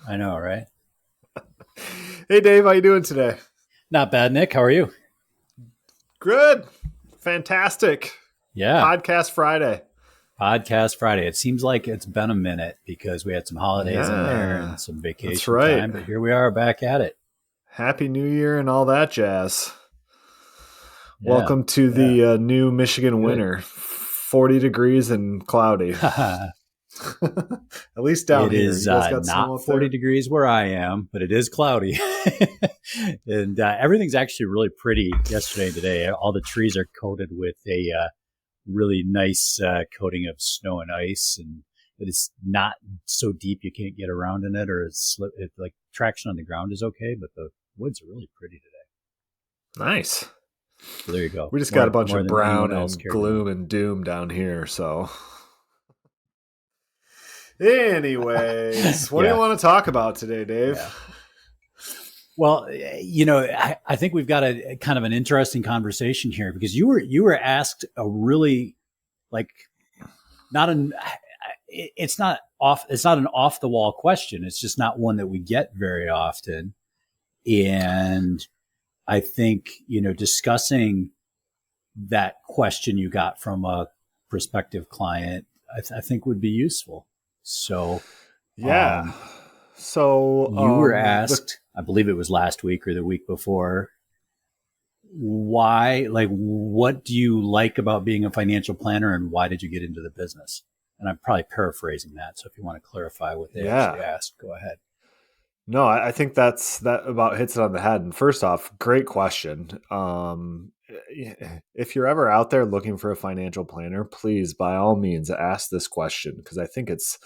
I know, right? Hey Dave, how you doing today? Not bad, Nick. How are you? Good. Fantastic. Yeah. Podcast Friday. Podcast Friday. It seems like it's been a minute because we had some holidays in there Yeah, and some that's vacation right. time, but here we are back at it. Happy New Year and all that jazz. Yeah. Welcome to Yeah. the new Michigan Good. winter. 40 degrees and cloudy. At least down It here. is You guys got not snow up 40 there? degrees where I am, but it is cloudy. And everything's actually really pretty yesterday and today. All the trees are coated with a really nice coating of snow and ice, and it is not so deep you can't get around in it, or like traction on the ground is okay, but the woods are really pretty today. Nice. So there you go. We just got a More bunch more of than anyone brown else and cared to know. gloom and doom down here, so. Anyways, what do you Yeah, want to talk about today, Dave? yeah. Well, I think we've got a kind of an interesting conversation here because you were asked a really like not an it's not an off the wall question. It's just not one that we get very often. And I think, discussing that question you got from a prospective client, I think would be useful. So, Yeah. um, So, you were the asked, I believe it was last week or the week before, why, like, what do you like about being a financial planner and why did you get into the business? And I'm probably paraphrasing that. So if you want to clarify what they actually yeah, asked, go ahead. no, I think that about hits it on the head. And first off, great question. If you're ever out there looking for a financial planner, please, by all means, ask this question because I think it's,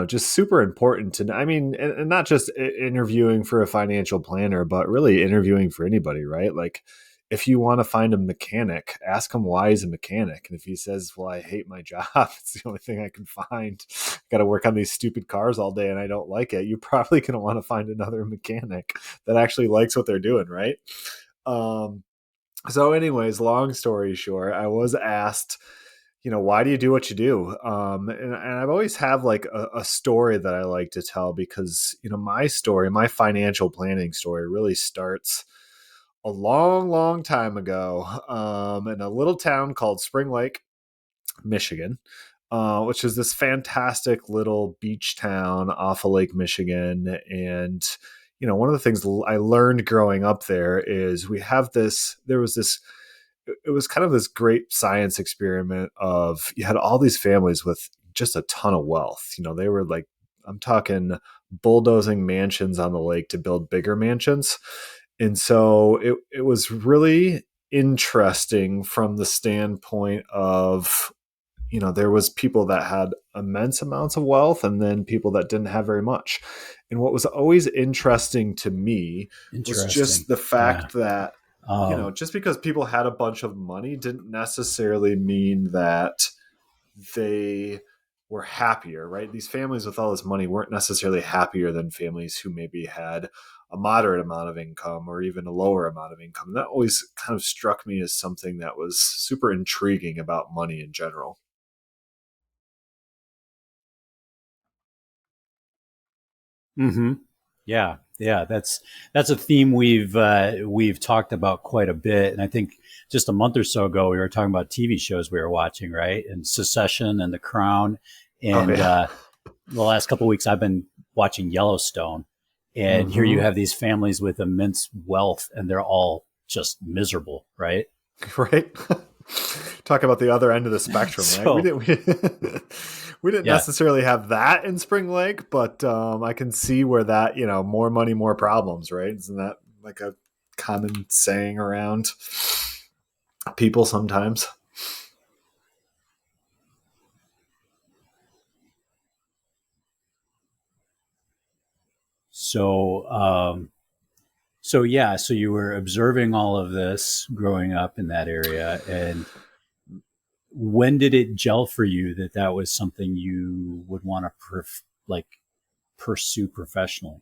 just super important to. I mean, and not just interviewing for a financial planner, but really interviewing for anybody, right? Like, if you want to find a mechanic, ask him why he's a mechanic. And if he says, "Well, I hate my job. It's the only thing I can find. Got to work on these stupid cars all day and I don't like it," you're probably going to want to find another mechanic that actually likes what they're doing, right? Um, so, anyways, long story short, I was asked, why do you do what you do? And I've always have like a story that I like to tell because, my story, my financial planning story really starts a long, long time ago in a little town called Spring Lake, Michigan, which is this fantastic little beach town off of Lake Michigan. And, one of the things I learned growing up there is there was this, it was kind of this great science experiment of you had all these families with just a ton of wealth. They were like, I'm talking bulldozing mansions on the lake to build bigger mansions. And so it was really interesting from the standpoint of, there was people that had immense amounts of wealth and then people that didn't have very much. And what was always interesting to me was Interesting. just the Yeah. fact that, Um, just because people had a bunch of money didn't necessarily mean that they were happier, right? These families with all this money weren't necessarily happier than families who maybe had a moderate amount of income or even a lower amount of income. And that always kind of struck me as something that was super intriguing about money in general. hmm Yeah, yeah, that's a theme we've talked about quite a bit, and I think just a month or so ago we were talking about TV shows we were watching, right? And Succession and The Crown, Oh and yeah. the last couple of weeks I've been watching Yellowstone, and here you Hmm. have these families with immense wealth, and they're all just miserable, right? Right. Talk about the other end of the spectrum, right? We So didn't we didn't yeah, necessarily have that in Spring Lake, but I can see where that, more money, more problems, right? Isn't that like a common saying around people sometimes? so so you were observing all of this growing up in that area, and when did it gel for you that that was something you would want to like pursue professionally?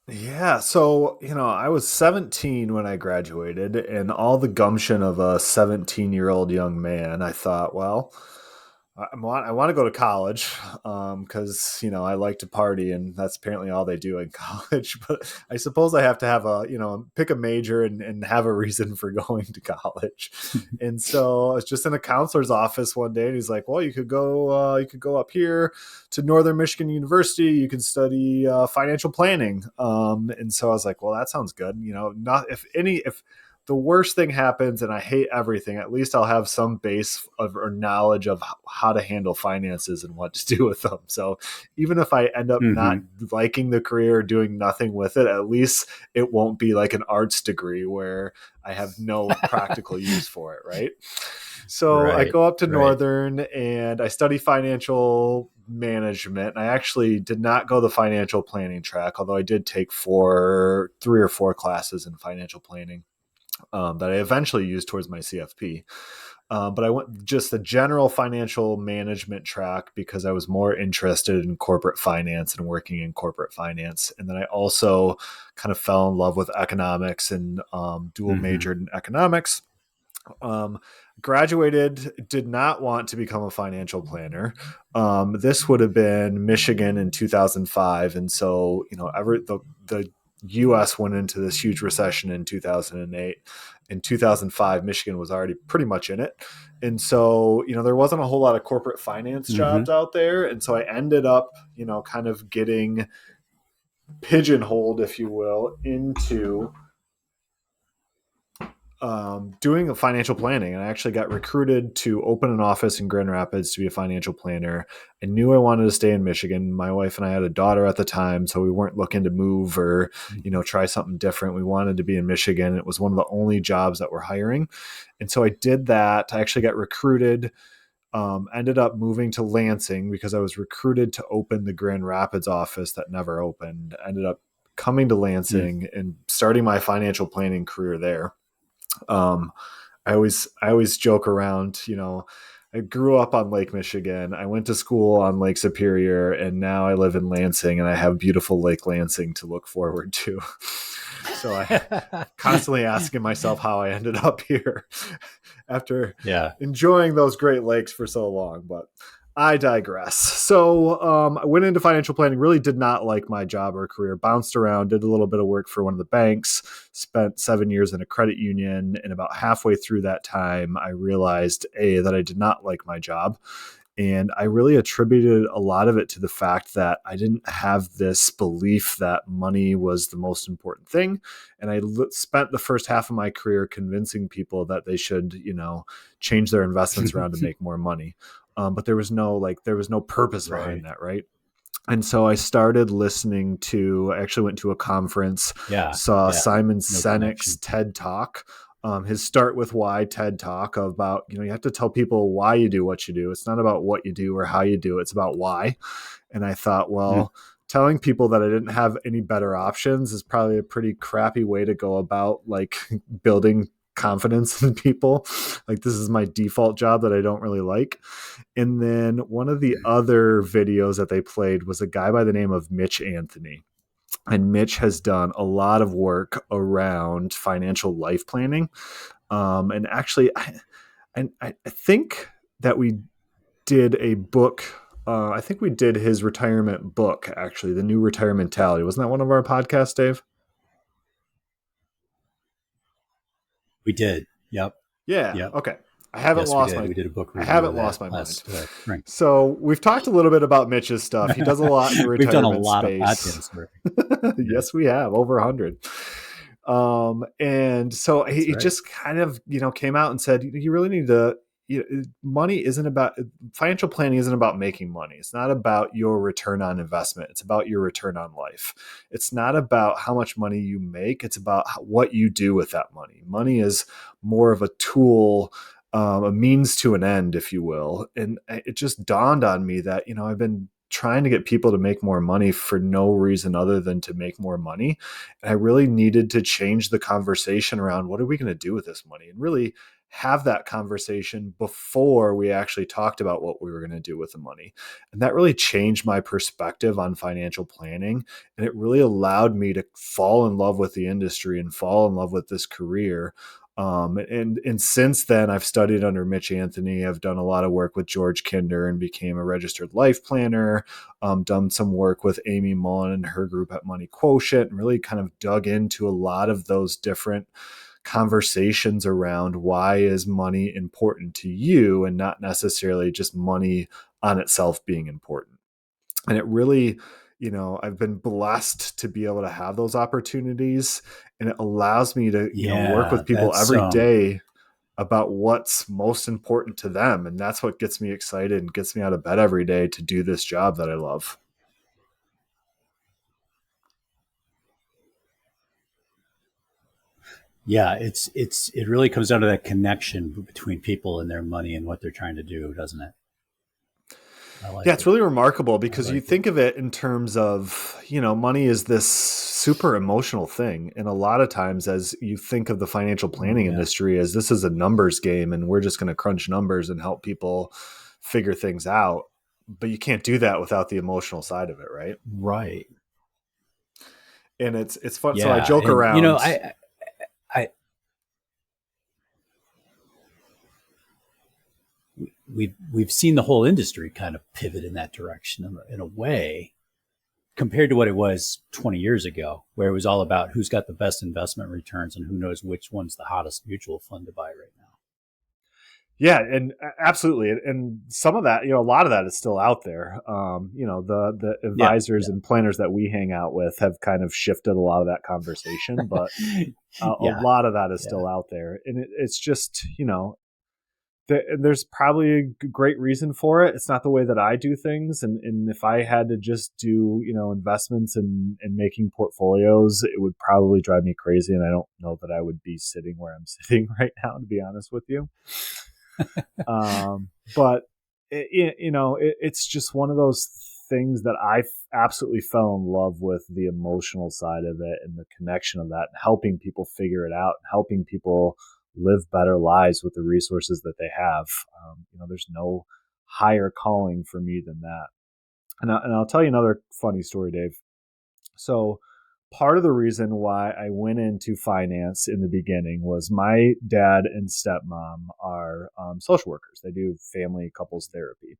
Yeah, so, I was 17 when I graduated, and all the gumption of a 17-year-old young man, I thought, well, I want to go to college because I like to party, and that's apparently all they do in college. But I suppose I have to have pick a major and have a reason for going to college. And so I was just in a counselor's office one day, and he's like, "Well, you could go up here to Northern Michigan University. You can study financial planning." And so I was like, "Well, that sounds good. Not if the worst thing happens and I hate everything, at least I'll have some base of or knowledge of how to handle finances and what to do with them." So even if I end up not Mm-hmm. liking the career or doing nothing with it, at least it won't be like an arts degree where I have no practical use for it, right? So I Right. go up to Right. Northern and I study financial management. I actually did not go the financial planning track, although I did take 3 or 4 classes in financial planning that I eventually used towards my CFP. But I went just the general financial management track because I was more interested in corporate finance and working in corporate finance. And then I also kind of fell in love with economics and dual Mm-hmm. majored in economics. Um, Graduated, did not want to become a financial planner. This would have been Michigan in 2005. And so, the US went into this huge recession in 2008. In 2005, Michigan was already pretty much in it. And so, there wasn't a whole lot of corporate finance Mm-hmm. jobs out there. And so I ended up, kind of getting pigeonholed, if you will, into doing a financial planning. And I actually got recruited to open an office in Grand Rapids to be a financial planner. I knew I wanted to stay in Michigan. My wife and I had a daughter at the time, so we weren't looking to move or, try something different. We wanted to be in Michigan. It was one of the only jobs that were hiring. And so I did that. I actually got recruited. Ended up moving to Lansing because I was recruited to open the Grand Rapids office that never opened. Ended up coming to Lansing and starting my financial planning career there. um, I always joke around, I grew up on Lake Michigan. I went to school on Lake Superior, and now I live in Lansing, and I have beautiful Lake Lansing to look forward to. So I constantly asking myself how I ended up here after Yeah. enjoying those Great Lakes for so long. But I digress. So I went into financial planning, really did not like my job or career, bounced around, did a little bit of work for one of the banks, spent 7 years in a credit union. And about halfway through that time, I realized, that I did not like my job. And I really attributed a lot of it to the fact that I didn't have this belief that money was the most important thing. And spent the first half of my career convincing people that they should, change their investments around to make more money. But there was no purpose Right. behind that, right? And so I started listening to, I actually went to a conference, Yeah. saw Yeah. Simon No Sinek's connection. TED Talk, his Start With Why TED Talk about, you have to tell people why you do what you do. It's not about what you do or how you do it. It's about why. And I thought, Mm. well, telling people that I didn't have any better options is probably a pretty crappy way to go about like building confidence in people. Like this is my default job that I don't really like. And then one of the other videos that they played was a guy by the name of Mitch Anthony. And Mitch has done a lot of work around financial life planning. And actually, I think that we did a book. I think we did his retirement book, actually, the new retirement mentality. Wasn't that one of our podcasts, Dave? We did. Yep. Yeah. Yep. Okay. I haven't Yes, we lost did. my We did a book I review haven't of that lost my mind. last spring. So we've talked a little bit about Mitch's stuff. He does a lot in the We've done a retirement lot of space. podcasts. Work. Yeah, Yes, we have over 100. And so that's he right. just kind of, came out and said, you really need to, money isn't about financial planning isn't about making money. It's not about your return on investment. It's about your return on life. It's not about how much money you make. It's about what you do with that money. Money is more of a tool, a means to an end, if you will. And it just dawned on me that, I've been trying to get people to make more money for no reason other than to make more money. And I really needed to change the conversation around what are we going to do with this money and really have that conversation before we actually talked about what we were going to do with the money. And that really changed my perspective on financial planning. And it really allowed me to fall in love with the industry and fall in love with this career. And since then, I've studied under Mitch Anthony. I've done a lot of work with George Kinder and became a registered life planner. Done some work with Amy Mullen and her group at Money Quotient, and really kind of dug into a lot of those different conversations around why is money important to you and not necessarily just money on itself being important. And it really, I've been blessed to be able to have those opportunities, and it allows me to, work Yeah, with people every day about what's most important to them. And that's what gets me excited and gets me out of bed every day to do this job that I love. yeah, it really comes down to that connection between people and their money and what they're trying to do, doesn't it? I Yeah, like it's it. really remarkable I because you like it. think of it in terms of, money is this super emotional thing. And a lot of times, as you think of the financial Oh planning yeah. industry, as this is a numbers game and we're just going to crunch numbers and help people figure things out. But you can't do that without the emotional side of it, right? Right. And it's fun. So I Yeah. joke And around. I we've seen the whole industry kind of pivot in that direction in a way compared to what it was 20 years ago, where it was all about who's got the best investment returns and who knows which one's the hottest mutual fund to buy right now. Yeah, and absolutely, and some of that, a lot of that is still out there. The Yeah. advisors Yeah. and planners that we hang out with have kind of shifted a lot of that conversation, but a Yeah. lot of that is Yeah. still out there, and it's just, there's probably a great reason for it. It's not the way that I do things, and if I had to just do, investments and making portfolios, it would probably drive me crazy, and I don't know that I would be sitting where I'm sitting right now, to be honest with you. But it's just one of those things that I absolutely fell in love with, the emotional side of it and the connection of that, and helping people figure it out, and helping people live better lives with the resources that they have. There's no higher calling for me than that. And I'll tell you another funny story, Dave. So part of the reason why I went into finance in the beginning was my dad and stepmom are social workers. They do family couples therapy.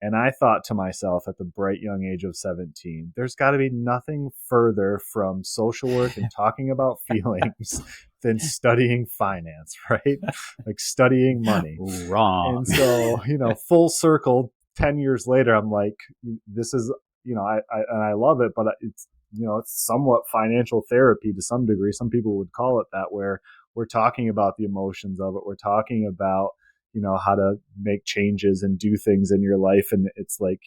And I thought to myself at the bright young age of 17, there's got to be nothing further from social work and talking about feelings than studying finance, right? Like studying money. Wrong. And so, full circle, 10 years later, I'm like, this is, I love it, but it's somewhat financial therapy to some degree. Some people would call it that, where we're talking about the emotions of it. We're talking about, how to make changes and do things in your life. And it's like,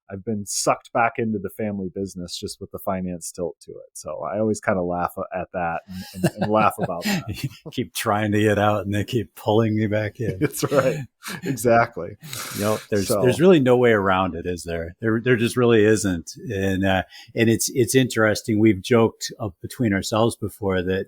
I've been sucked back into the family business just with the finance tilt to it. So I always kind of laugh at that and laugh about that. You keep trying to get out and they keep pulling you back in. That's right. Exactly. There's really no way around it, is there? There just really isn't. And it's interesting. We've joked between ourselves before that,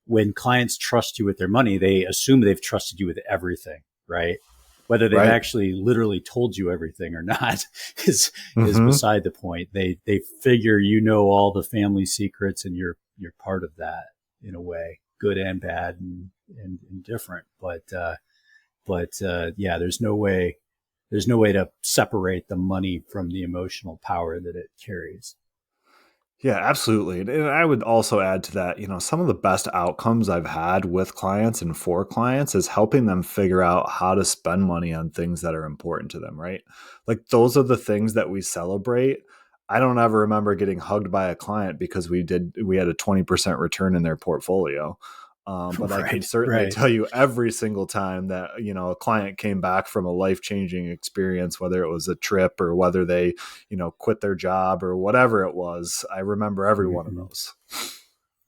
when clients trust you with their money, they assume they've trusted you with everything, right? Whether they've Right. actually literally told you everything or not is Mm-hmm. beside the point. They figure all the family secrets and you're part of that in a way, good and bad and different. But yeah, there's no way to separate the money from the emotional power that it carries. Yeah, absolutely. And I would also add to that, some of the best outcomes I've had with clients and for clients is helping them figure out how to spend money on things that are important to them, right? Like those are the things that we celebrate. I don't ever remember getting hugged by a client because we had a 20% return in their portfolio. But I can Right, certainly right. tell you every single time that, a client came back from a life-changing experience, whether it was a trip or whether they, quit their job or whatever it was. I remember every one of Mm-hmm. those.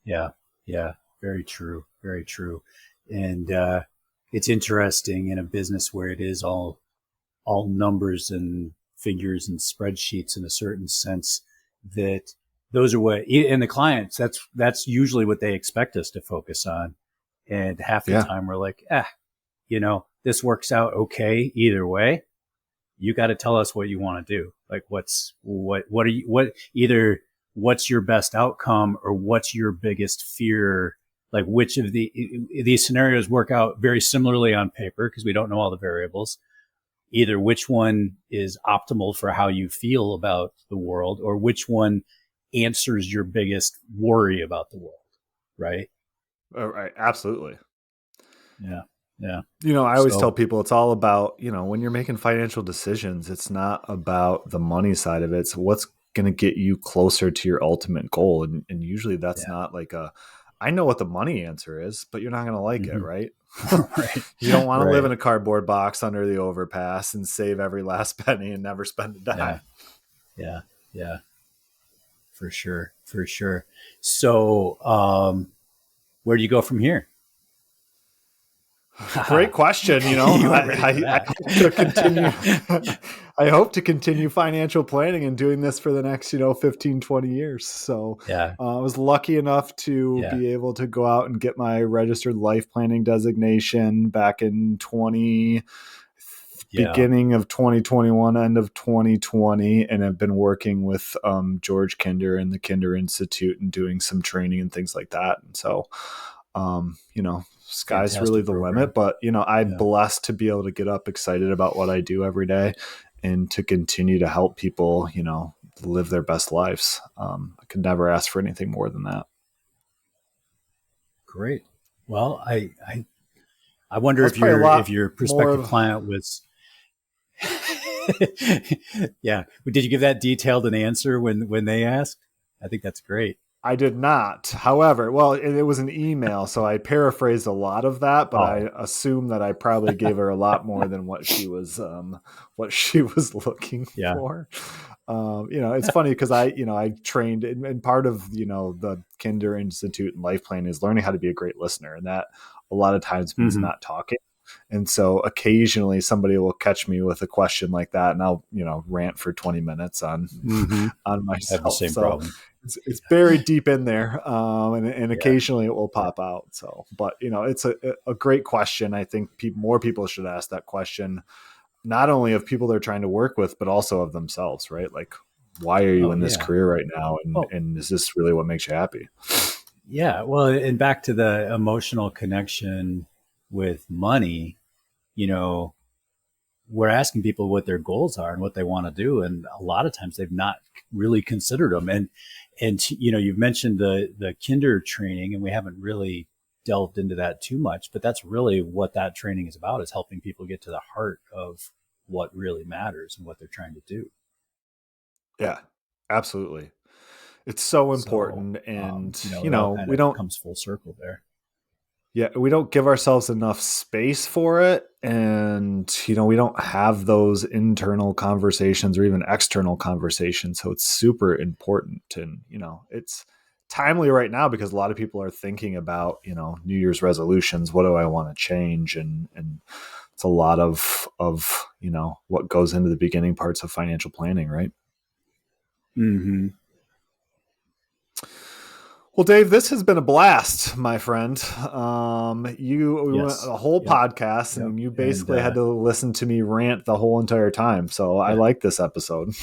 Yeah, yeah, very true, very true. And it's interesting in a business where it is all numbers and figures and spreadsheets in a certain sense, that those are what, and the clients, that's usually what they expect us to focus on. And half the Yeah. time we're like, this works out okay either way. You got to tell us what you want to do. Like what are you, what either what's your best outcome or what's your biggest fear like which of these scenarios work out very similarly on paper because we don't know all the variables. Either which one is optimal for how you feel about the world, or which one answers your biggest worry about the world, right? Right. Absolutely. Yeah. Yeah. I always tell So, people it's all about, when you're making financial decisions, it's not about the money side of it. It's what's going to get you closer to your ultimate goal. And usually that's yeah. not like I know what the money answer is, but you're not going to like it, Mm-hmm. right? Right. You don't want to live Right. in a cardboard box under the overpass and save every last penny and never spend a Yeah. dime. Yeah. Yeah. For sure. For sure. So, where do you go from here? Great question. You weren't ready for I that. hope to continue. I hope to continue financial planning and doing this for the next, 15, 20 years. So Yeah. I was lucky enough to Yeah. be able to go out and get my registered life planning designation back in Yeah. beginning of 2021, end of 2020, and have been working with George Kinder and the Kinder Institute and doing some training and things like that. And so, sky's really Fantastic the program. limit, but I'm Yeah. blessed to be able to get up excited about what I do every day and to continue to help people, live their best lives. I could never ask for anything more than that. Great. Well, I wonder That's if probably a your lot more prospective of, client was. Yeah. Did you give that detailed an answer when they asked? I think that's great. I did not. However, well, it was an email, so I paraphrased a lot of that, but I Oh, assume that I probably gave her a lot more than what she was looking yeah. for. It's funny because I trained, and part of the Kinder Institute and life plan is learning how to be a great listener, and that a lot of times means Mm-hmm. not talking. And so occasionally somebody will catch me with a question like that, and I'll rant for 20 minutes on Mm-hmm. on I have the myself. same So problem. it's buried deep in there, and Yeah. occasionally it will pop out. So, but it's a great question. I think more people should ask that question, not only of people they're trying to work with, but also of themselves, right? Like, why are you Oh, in this yeah. career right now, and Oh, and is this really what makes you happy? yeah. Well, and back to the emotional connection with money, you know, we're asking people what their goals are and what they want to do, and a lot of times they've not really considered them. And you've mentioned the kinder training, and we haven't really delved into that too much, but that's really what that training is about: is helping people get to the heart of what really matters and what they're trying to do. Yeah, absolutely. It's so So, important, and it all kind we of don't comes full circle there. Yeah, we don't give ourselves enough space for it. And, we don't have those internal conversations or even external conversations. So it's super important. And, it's timely right now because a lot of people are thinking about, New Year's resolutions. What do I want to change? And it's a lot of, what goes into the beginning parts of financial planning, right? Mm-hmm. Well, Dave, this has been a blast, my friend. We went Yes. a whole Yep. podcast, Yep. and you And basically had to listen to me rant the whole entire time. So I yeah. like this episode.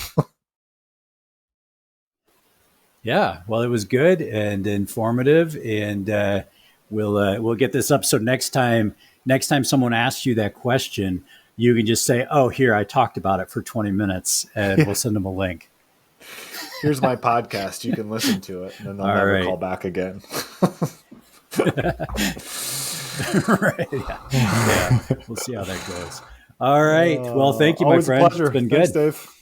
Yeah, well, it was good and informative, and we'll get this up. So next time someone asks you that question, you can just say, "Oh, here I talked about it for 20 minutes," and we'll Yeah, send them a link. here's my podcast. You can listen to it, and then they'll All never call right, back again. right? Yeah, yeah. We'll see how that goes. All right. Well, thank you, my Always a friend. It's pleasure. been Thanks, good. Dave.